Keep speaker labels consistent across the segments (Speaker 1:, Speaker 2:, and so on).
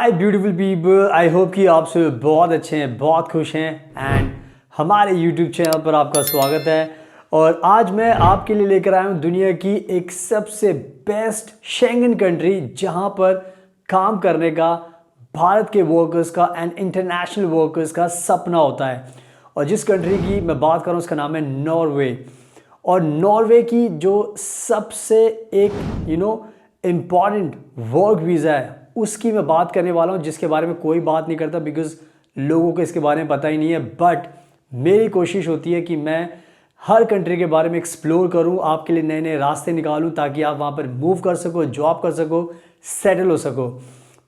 Speaker 1: Hi beautiful people, I hope कि आप सब बहुत अच्छे हैं, बहुत खुश हैं एंड हमारे यूट्यूब चैनल पर आपका स्वागत है। और आज मैं आपके लिए लेकर आया हूँ दुनिया की एक सबसे बेस्ट शेंगन कंट्री जहाँ पर काम करने का भारत के वर्कर्स का एंड इंटरनेशनल वर्कर्स का सपना होता है। और जिस कंट्री की मैं बात कर रहा हूँ उसका नाम है नॉर्वे। और नॉर्वे की जो सबसे एक इम्पॉर्टेंट वर्क वीज़ा है उसकी मैं बात करने वाला हूँ, जिसके बारे में कोई बात नहीं करता बिकॉज लोगों को इसके बारे में पता ही नहीं है। बट मेरी कोशिश होती है कि मैं हर कंट्री के बारे में एक्सप्लोर करूँ, आपके लिए नए नए रास्ते निकालूँ ताकि आप वहाँ पर मूव कर सको, जॉब कर सको, सेटल हो सको।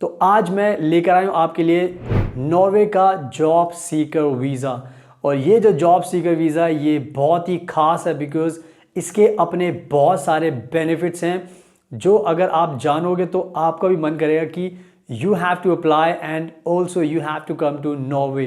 Speaker 1: तो आज मैं लेकर आया हूँ आपके लिए नॉर्वे का जॉब सीकर वीज़ा। और ये जो जॉब सीकर वीज़ा है ये बहुत ही ख़ास है बिकॉज इसके अपने बहुत सारे बेनिफिट्स हैं जो अगर आप जानोगे तो आपका भी मन करेगा कि you have to apply and also you have to come to Norway.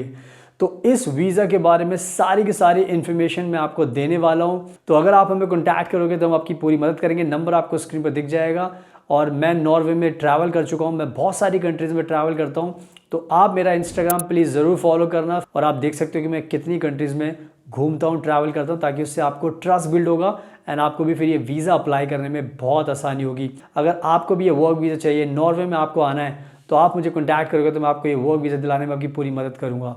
Speaker 1: तो इस वीज़ा के बारे में सारी की सारी इन्फॉर्मेशन मैं आपको देने वाला हूँ। तो अगर आप हमें कॉन्टैक्ट करोगे तो हम आपकी पूरी मदद करेंगे। नंबर आपको स्क्रीन पर दिख जाएगा। और मैं नॉर्वे में ट्रैवल कर चुका हूँ, मैं बहुत सारी कंट्रीज़ में ट्रैवल करता हूँ। तो आप मेरा इंस्टाग्राम प्लीज़ ज़रूर फॉलो करना और आप देख सकते हो कि मैं कितनी कंट्रीज़ में घूमता हूँ, ट्रैवल करता हूँ, ताकि उससे आपको ट्रस्ट बिल्ड होगा एंड आपको भी फिर ये वीज़ा अप्लाई करने में बहुत आसानी होगी। अगर आपको भी ये वर्क वीज़ा चाहिए, नॉर्वे में आपको आना है, तो आप मुझे कॉन्टैक्ट करोगे तो मैं आपको ये वर्क वीज़ा दिलाने में आपकी पूरी मदद करूँगा।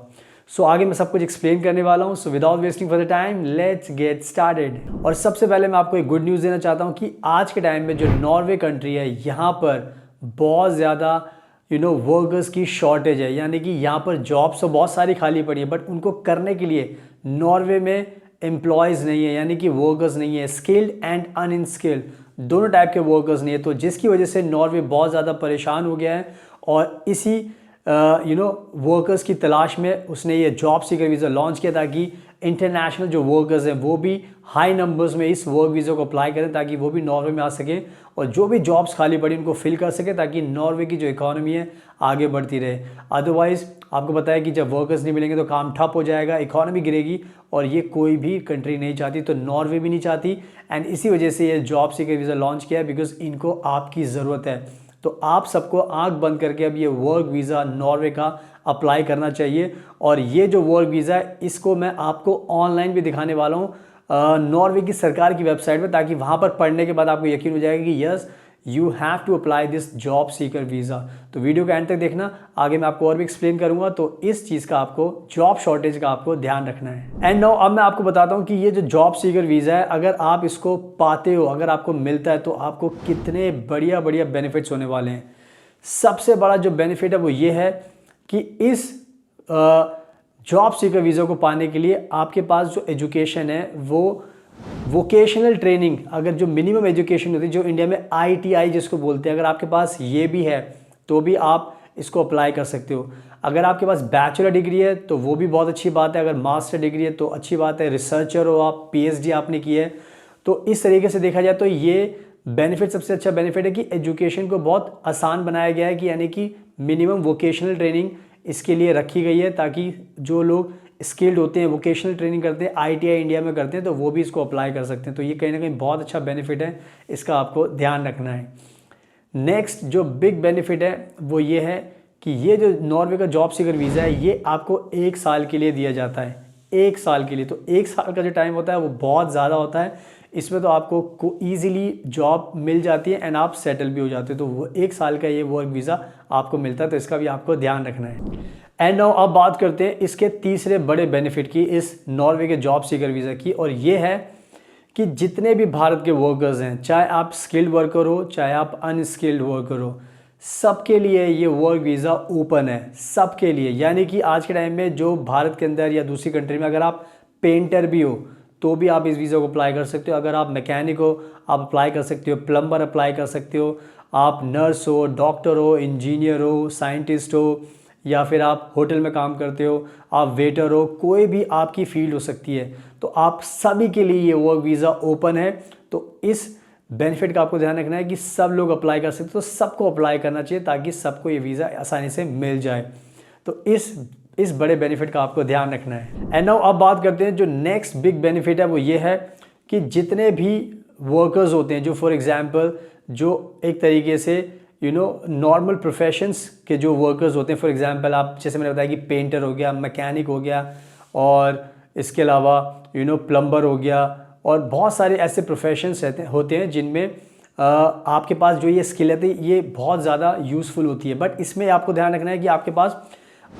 Speaker 1: सो आगे मैं सब कुछ एक्सप्लेन करने वाला हूँ। So without wasting for the time let's get started. और सबसे पहले मैं आपको एक गुड न्यूज़ देना चाहता हूँ कि आज के टाइम में जो नॉर्वे कंट्री है यहाँ पर बहुत ज़्यादा वर्कर्स की शॉर्टेज है। यानी कि यहाँ पर जॉब्स तो बहुत सारी खाली पड़ी है बट उनको करने के लिए नॉर्वे में एम्प्लॉयज़ नहीं है, यानी कि वर्कर्स नहीं है। स्किल्ड एंड अनस्किल्ड दोनों टाइप के वर्कर्स नहीं है। तो जिसकी वजह से नॉर्वे बहुत ज़्यादा परेशान हो गया है और इसी वर्कर्स की तलाश में उसने ये जॉब सीकर वीज़ा लॉन्च किया ताकि इंटरनेशनल जो वर्कर्स हैं वो भी हाई नंबर्स में इस वर्क वीज़ा को अप्लाई करें ताकि वो भी नॉर्वे में आ सकें और जो भी जॉब्स खाली पड़ी उनको फिल कर सके ताकि नॉर्वे की जो इकोनॉमी है आगे बढ़ती रहे। अदरवाइज़ आपको पता है कि जब वर्कर्स नहीं मिलेंगे तो काम ठप हो जाएगा, इकोनॉमी गिरेगी और ये कोई भी कंट्री नहीं चाहती, तो नॉर्वे भी नहीं चाहती। एंड इसी वजह से ये जॉब सीकर वीज़ा लॉन्च किया है बिकॉज इनको आपकी ज़रूरत है। तो आप सबको आंख बंद करके अब ये वर्क वीज़ा नॉर्वे का अप्लाई करना चाहिए। और ये जो वर्क वीज़ा है इसको मैं आपको ऑनलाइन भी दिखाने वाला हूँ नॉर्वे की सरकार की वेबसाइट पर, ताकि वहाँ पर पढ़ने के बाद आपको यकीन हो जाएगा कि yes you have to apply this job seeker visa. तो वीडियो का एंड तक देखना, आगे मैं आपको और भी एक्सप्लेन करूंगा। तो इस चीज़ का आपको जॉब शॉर्टेज का आपको ध्यान रखना है। एंड नाउ अब मैं आपको बताता हूं कि ये जो जॉब सीकर वीज़ा है अगर आप इसको पाते हो, अगर आपको मिलता है तो आपको कितने बढ़िया बढ़िया बेनिफिट्स होने वाले हैं। सबसे बड़ा जो बेनिफिट है वो ये है कि इस जॉब सीकर वीज़ा को पाने के लिए आपके पास जो एजुकेशन है वो वोकेशनल ट्रेनिंग, अगर जो मिनिमम एजुकेशन होती है जो इंडिया में ITI जिसको बोलते हैं, अगर आपके पास ये भी है तो भी आप इसको अप्लाई कर सकते हो। अगर आपके पास बैचलर डिग्री है तो वो भी बहुत अच्छी बात है, अगर मास्टर डिग्री है तो अच्छी बात है, रिसर्चर हो आप, PhD आपने की है। तो इस तरीके से देखा जाए तो ये बेनिफिट सबसे अच्छा बेनिफिट है कि एजुकेशन को बहुत आसान बनाया गया है कि यानी कि मिनिमम वोकेशनल ट्रेनिंग इसके लिए रखी गई है ताकि जो लोग स्किल्ड होते हैं, वोकेशनल ट्रेनिंग करते हैं, ITI इंडिया में करते हैं, तो वो भी इसको अप्लाई कर सकते हैं। तो ये कहीं ना कहीं बहुत अच्छा बेनिफिट है, इसका आपको ध्यान रखना है। नेक्स्ट जो बिग बेनिफिट है वो ये है कि ये जो नॉर्वे का जॉब सीकर वीज़ा है ये आपको 1 साल के लिए दिया जाता है। 1 साल के लिए, तो 1 साल का जो टाइम होता है वो बहुत ज़्यादा होता है। इसमें तो आपको ईजिली जॉब मिल जाती है एंड आप सेटल भी हो जाते हो। तो वो 1 साल का ये वर्क वीज़ा आपको मिलता है, तो इसका भी आपको ध्यान रखना है। एंड नाउ अब बात करते हैं इसके तीसरे बड़े बेनिफिट की, इस नॉर्वे के जॉब सीकर वीज़ा की, और ये है कि जितने भी भारत के वर्कर्स हैं, चाहे आप स्किल्ड वर्कर हो चाहे आप अनस्किल्ड वर्कर हो, सबके लिए ये वर्क वीज़ा ओपन है, सबके लिए। यानी कि आज के टाइम में जो भारत के अंदर या दूसरी कंट्री में अगर आप पेंटर भी हो तो भी आप इस वीज़ा को अप्लाई कर सकते हो। अगर आप मैकेनिक हो आप अप्लाई कर सकते हो, प्लम्बर अप्लाई कर सकते हो, आप नर्स हो, डॉक्टर हो, इंजीनियर हो, साइंटिस्ट हो, या फिर आप होटल में काम करते हो, आप वेटर हो, कोई भी आपकी फील्ड हो सकती है। तो आप सभी के लिए ये वर्क वीज़ा ओपन है। तो इस बेनिफिट का आपको ध्यान रखना है कि सब लोग अप्लाई कर सकते हैं, तो सबको अप्लाई करना चाहिए ताकि सबको ये वीज़ा आसानी से मिल जाए। तो इस बड़े बेनिफिट का आपको ध्यान रखना है। एंड नाउ अब बात करते हैं जो नेक्स्ट बिग बेनिफिट है वो ये है कि जितने भी वर्कर्स होते हैं जो फॉर एग्जांपल जो एक तरीके से नॉर्मल प्रोफेशंस के जो वर्कर्स होते हैं, फॉर एग्जांपल आप जैसे मैंने बताया कि पेंटर हो गया, मैकेनिक हो गया, और इसके अलावा प्लम्बर हो गया, और बहुत सारे ऐसे प्रोफेशंस होते हैं जिनमें आपके पास जो ये स्किल है ये बहुत ज़्यादा यूज़फुल होती है। बट इसमें आपको ध्यान रखना है कि आपके पास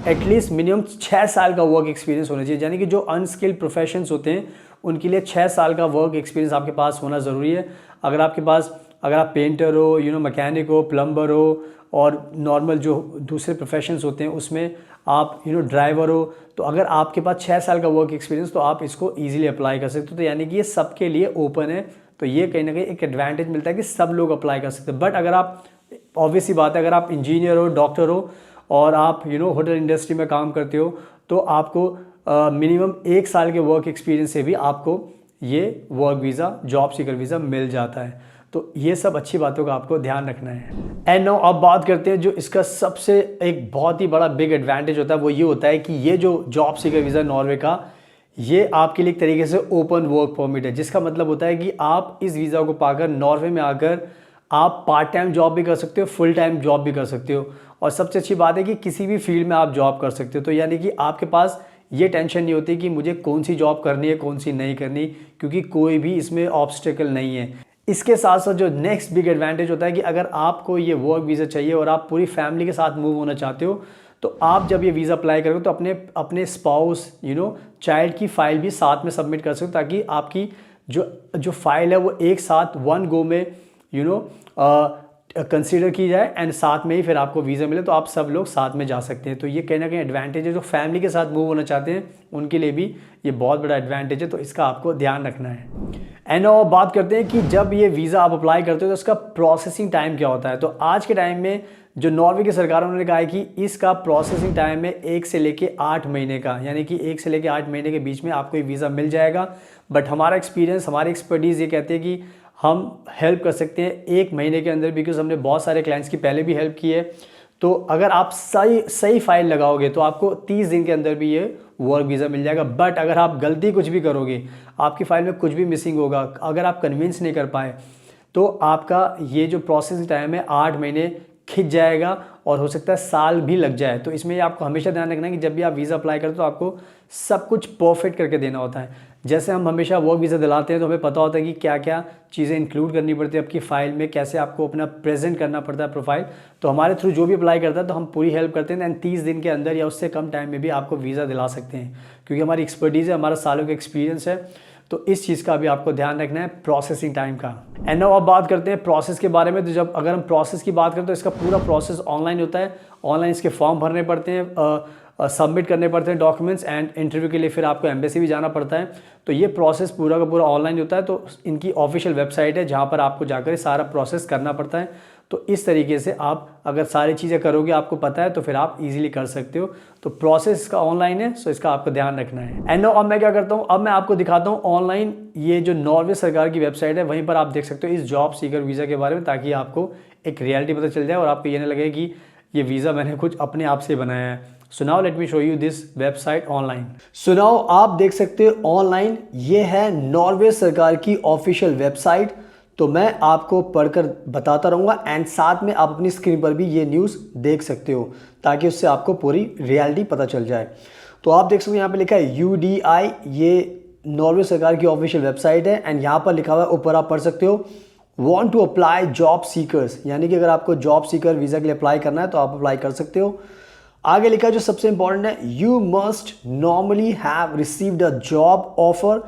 Speaker 1: एटलीस्ट मिनिमम 6 साल का वर्क एक्सपीरियंस होना चाहिए। यानी कि जो अनस्किल्ड प्रोफेशंस होते हैं उनके लिए 6 साल का वर्क एक्सपीरियंस आपके पास होना ज़रूरी है। अगर आप पेंटर हो, मैकेनिक हो, प्लम्बर हो, और नॉर्मल जो दूसरे प्रोफेशंस होते हैं उसमें आप ड्राइवर हो, तो अगर आपके पास 6 साल का वर्क एक्सपीरियंस तो आप इसको ईजिली अप्लाई कर सकते हो। तो यानी कि ये सबके लिए ओपन है, तो ये कहीं ना कहीं एक एडवांटेज मिलता है कि सब लोग अप्लाई कर सकते हैं। बट अगर आप, ऑब्वियस सी बात है, अगर आप इंजीनियर हो, डॉक्टर हो, और आप होटल इंडस्ट्री में काम करते हो, तो आपको मिनिमम 1 साल के वर्क एक्सपीरियंस से भी आपको ये work visa, job seeker visa मिल जाता है। तो ये सब अच्छी बातों का आपको ध्यान रखना है। एंड नाउ अब बात करते हैं जो इसका सबसे एक बहुत ही बड़ा बिग एडवांटेज होता है, वो ये होता है कि ये जो जॉब सीकर वीज़ा नॉर्वे का, ये आपके लिए एक तरीके से ओपन वर्क परमिट है, जिसका मतलब होता है कि आप इस वीज़ा को पाकर नॉर्वे में आकर आप पार्ट टाइम जॉब भी कर सकते हो, फुल टाइम जॉब भी कर सकते हो, और सबसे अच्छी बात है कि किसी भी फील्ड में आप जॉब कर सकते हो। तो यानी कि आपके पास ये टेंशन नहीं होती कि मुझे कौन सी जॉब करनी है, कौन सी नहीं करनी, क्योंकि कोई भी इसमें ऑब्स्टेकल नहीं है। इसके साथ साथ जो नेक्स्ट बिग एडवांटेज होता है कि अगर आपको ये वर्क वीज़ा चाहिए और आप पूरी फैमिली के साथ मूव होना चाहते हो, तो आप जब ये वीज़ा अप्लाई करोगे तो अपने स्पाउस चाइल्ड की फ़ाइल भी साथ में सबमिट कर सकते हो, ताकि आपकी जो फाइल है वो एक साथ वन गो में कंसीडर की जाए, एंड साथ में ही फिर आपको वीज़ा मिले, तो आप सब लोग साथ में जा सकते हैं। तो ये कहीं ना कहीं एडवांटेज है, जो फैमिली के साथ मूव होना चाहते हैं उनके लिए भी ये बहुत बड़ा एडवांटेज है, तो इसका आपको ध्यान रखना है। एंड अब बात करते हैं कि जब ये वीज़ा आप अप्लाई करते हो तो उसका प्रोसेसिंग टाइम क्या होता है। तो आज के टाइम में जो नॉर्वे की सरकार उन्होंने कहा है कि इसका प्रोसेसिंग टाइम है 1 से लेके 8 महीने का, यानी कि 1 से लेके 8 महीने के बीच में आपको ये वीज़ा मिल जाएगा। बट हमारा एक्सपीरियंस, हमारी एक्सपर्टीज़ ये कहती है कि हम हेल्प कर सकते हैं 1 महीने के अंदर, बिकॉज हमने बहुत सारे क्लाइंट्स की पहले भी हेल्प की है। तो अगर आप सही फाइल लगाओगे तो आपको 30 दिन के अंदर भी ये वर्क वीज़ा मिल जाएगा। बट अगर आप गलती कुछ भी करोगे, आपकी फ़ाइल में कुछ भी मिसिंग होगा, अगर आप कन्विंस नहीं कर पाए, तो आपका ये जो प्रोसेसिंग टाइम है 8 महीने खिंच जाएगा, और हो सकता है साल भी लग जाए। तो इसमें आपको हमेशा ध्यान रखना है कि जब भी आप वीज़ा अप्लाई करते हो तो आपको सब कुछ परफेक्ट करके देना होता है। जैसे हम हमेशा वर्क वीज़ा दिलाते हैं तो हमें पता होता है कि क्या क्या चीज़ें इंक्लूड करनी पड़ती है आपकी फ़ाइल में, कैसे आपको अपना प्रेजेंट करना पड़ता है प्रोफाइल। तो हमारे थ्रू जो भी अप्लाई करता है तो हम पूरी हेल्प करते हैं, एंड 30 दिन के अंदर या उससे कम टाइम में भी आपको वीज़ा दिला सकते हैं, क्योंकि हमारी एक्सपर्टीज़ है, हमारा सालों का एक्सपीरियंस है। तो इस चीज़ का भी आपको ध्यान रखना है, प्रोसेसिंग टाइम का। एंड नाउ अब बात करते हैं प्रोसेस के बारे में। तो जब अगर हम प्रोसेस की बात करें तो इसका पूरा प्रोसेस ऑनलाइन होता है। ऑनलाइन इसके फॉर्म भरने पड़ते हैं, सबमिट करने पड़ते हैं डॉक्यूमेंट्स, एंड इंटरव्यू के लिए फिर आपको एम्बेसी भी जाना पड़ता है। तो ये प्रोसेस पूरा का पूरा ऑनलाइन होता है। तो इनकी ऑफिशियल वेबसाइट है जहाँ पर आपको जाकर सारा प्रोसेस करना पड़ता है। तो इस तरीके से आप अगर सारी चीज़ें करोगे, आपको पता है, तो फिर आप इजीली कर सकते हो। तो प्रोसेस इसका ऑनलाइन है, सो इसका आपको ध्यान रखना है। एंड नाउ अब मैं क्या करता हूँ, अब मैं आपको दिखाता हूँ ऑनलाइन ये जो नॉर्वे सरकार की वेबसाइट है, वहीं पर आप देख सकते हो इस जॉब सीकर वीज़ा के बारे में, ताकि आपको एक रियलिटी पता चल जाए और आपको ये नहीं लगे कि ये वीज़ा मैंने कुछ अपने आप से बनाया है। So now let me show you this website online. So now आप देख सकते हो ऑनलाइन ये है नॉर्वे सरकार की ऑफिशियल वेबसाइट। तो मैं आपको पढ़कर बताता रहूँगा, एंड साथ में आप अपनी स्क्रीन पर भी ये न्यूज़ देख सकते हो, ताकि उससे आपको पूरी रियलिटी पता चल जाए। तो आप देख सकते हो यहाँ पे लिखा है UDI, ये नॉर्वे सरकार की ऑफिशियल वेबसाइट है, एंड यहाँ पर लिखा हुआ है, ऊपर आप पढ़ सकते हो want to apply job seekers, यानी कि अगर आपको जॉब सीकर वीज़ा के लिए अप्लाई करना है तो आप अप्लाई कर सकते हो। आगे लिखा है जो सबसे इंपॉर्टेंट है, you must normally have received a job offer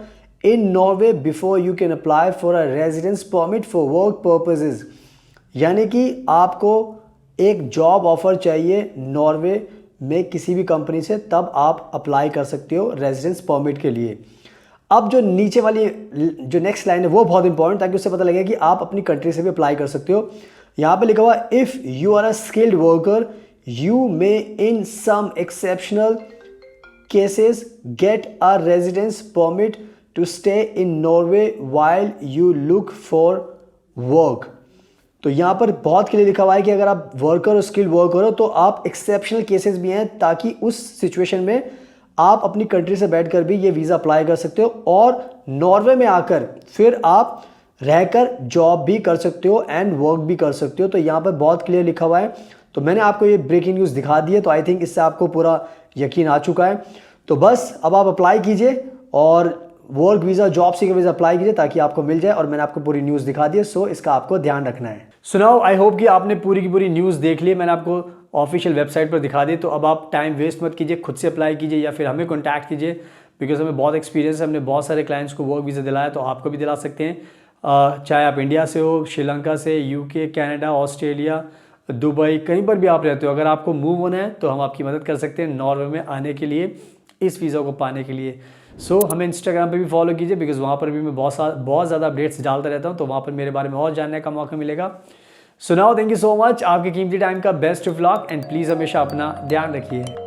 Speaker 1: in Norway before you can apply for a residence permit for work purposes, यानी कि आपको एक जॉब ऑफर चाहिए नॉर्वे में किसी भी कंपनी से, तब आप अप्लाई कर सकते हो रेजिडेंस परमिट के लिए। अब जो नीचे वाली जो नेक्स्ट लाइन है वो बहुत इंपॉर्टेंट, ताकि उससे पता लगे कि आप अपनी कंट्री से भी अप्लाई कर सकते हो। यहाँ पे लिखा हुआ if you are a skilled worker you may in some exceptional cases get a residence permit to stay in Norway while you look for work. तो यहाँ पर बहुत क्लियर लिखा हुआ है कि अगर आप वर्कर और स्किल्ड वर्कर हो तो आप एक्सेप्शनल केसेस भी हैं, ताकि उस सिचुएशन में आप अपनी कंट्री से बैठकर भी ये वीज़ा अप्लाई कर सकते हो, और नॉर्वे में आकर फिर आप रहकर जॉब भी कर सकते हो एंड वर्क भी कर सकते हो। तो यहाँ पर बहुत क्लियर लिखा हुआ है। तो मैंने आपको ये ब्रेकिंग न्यूज़ दिखा दी है, तो आई थिंक इससे आपको पूरा यकीन आ चुका है। तो बस अब आप अप्लाई कीजिए और work visa, job seeker visa apply कीजिए ताकि आपको मिल जाए। और मैंने आपको पूरी न्यूज़ दिखा दी है, सो इसका आपको ध्यान रखना है। सुनाओ, आई होप कि आपने पूरी की पूरी न्यूज़ देख ली। मैंने आपको ऑफिशियल वेबसाइट पर दिखा दी। तो अब आप टाइम वेस्ट मत कीजिए, खुद से अप्लाई कीजिए या फिर हमें कॉन्टैक्ट कीजिए, बिकॉज हमें बहुत एक्सपीरियंस है। हमने बहुत सारे क्लाइंट्स को वर्क वीज़ा दिलाया, तो आपको भी दिला सकते हैं। चाहे आप इंडिया से हो, श्रीलंका से, यूके, कनाडा, ऑस्ट्रेलिया, दुबई, कहीं पर भी आप रहते हो, अगर आपको मूव होना है तो हम आपकी मदद कर सकते हैं नॉर्वे में आने के लिए, इस वीज़ा को पाने के लिए। सो हमें इंस्टाग्राम पे भी फॉलो कीजिए, बिकॉज वहाँ पर भी मैं बहुत ज़्यादा अपडेट्स डालता रहता हूँ, तो वहाँ पर मेरे बारे में और जानने का मौका मिलेगा। So now thank you so much, आपके कीमती टाइम का best of luck and please हमेशा अपना ध्यान रखिए।